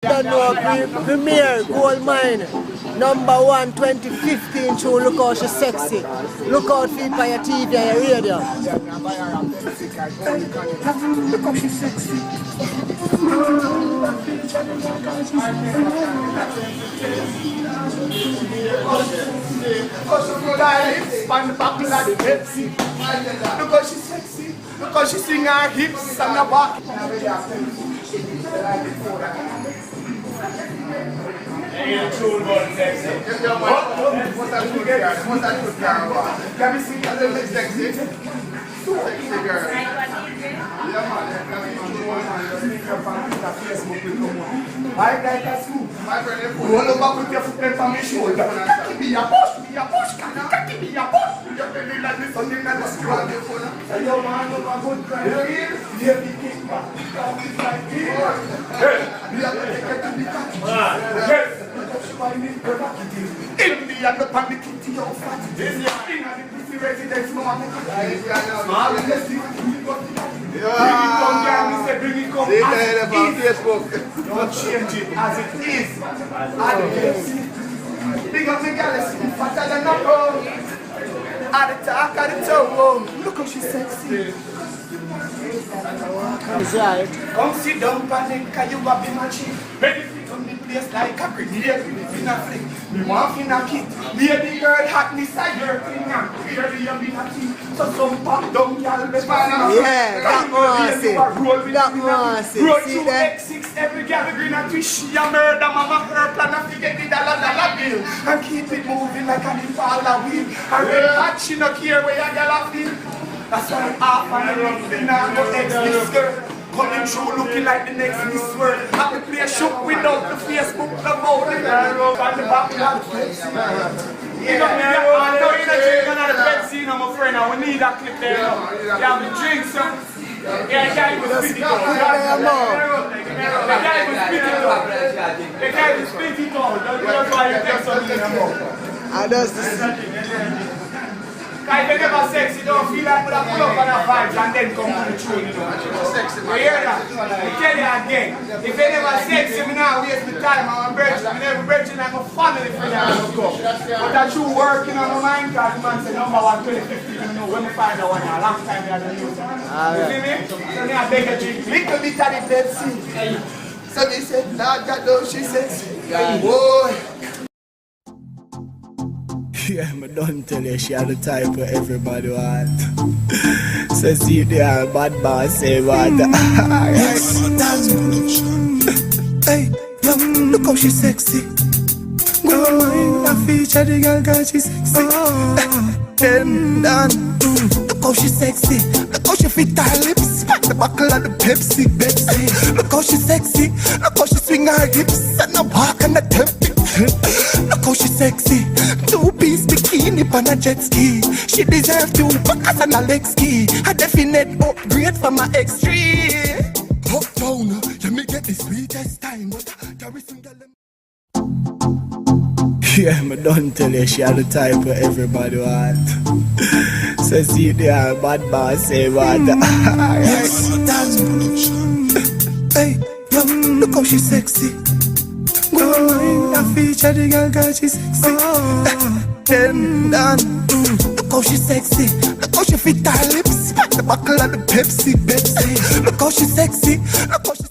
Don't know, premiere GoldMynd #1 2015 show. Look how she's sexy. Look out for it by your TV and your radio. Look how she's sexy. Look how she's sexy. Look how she swing her hips and her back. Don't change it as it is. Big up the galaxy, fatter than a bone. At the talk, at the toe. Look how she's sexy. Come sit down, panic, cause you have been my chick. Benefit on the place like a grenade in a flick. Me want in a kit. Baby girl hotness a your thing and clearly you been a tea. So some pop down, y'all be spanning. Yeah, that was it. That was it. Roll through X6, every girl green and twist. She a murder, mama her plan and forget the dollar bill. And keep it moving like a Impala wheel. And red hot, she no care where your girl feel. That's why I'm off and I run the narco X this girl. Coming through looking like the next Miss World. Have to play a shook without the Facebook, the mode, the girl, and the back of the Pepsi. I know you're not drinking another Pepsi, my friend, and we need that clip there. You have a drink, son. Yeah, the guy was spitting out. The guy was spitting out. The guy was spitting out. That's why you take something about. And that's the If you never sexy, don't feel like put up on a vibes and then come to the tune, you hear that? I tell you again, if you never sexy, me not waste the time. I'm a virgin, I'm never virgin, I'm a family friend, I'm a go. But that's you working on my mind, because the man said #1 2015, you know, when we find out one, a long time we had a news. You see me? So me I beg a drink, little bit of the Pepsi. So they said, Lord God knows she's sexy. Boy. yeah, I don't tell you she had the type of everybody want. So see there, bad boss say what. Hey, look how she's sexy. GoldMynd, I feature the girl cause she's sexy. Then done. Look how she's sexy. Look how she fit her lips. The buckle of the Pepsi. Look how she's sexy. Look how she swing her hips and I walk on the temple. Look how she's sexy. 2-piece bikini on a jet ski. She deserves 2 buckets and a leg ski. A definite upgrade from my X3. Uptown, let me get the sweetest time. Yeah, I don't tell you she had the type of everybody want. So see there, bad boss say what. Hey, look how she's sexy. GoldMynd, I feature the girl cause she's sexy. Then done. Look how she's sexy. Look how she fit her lips. The buckle of the Pepsi. Look how she's sexy. Look how she's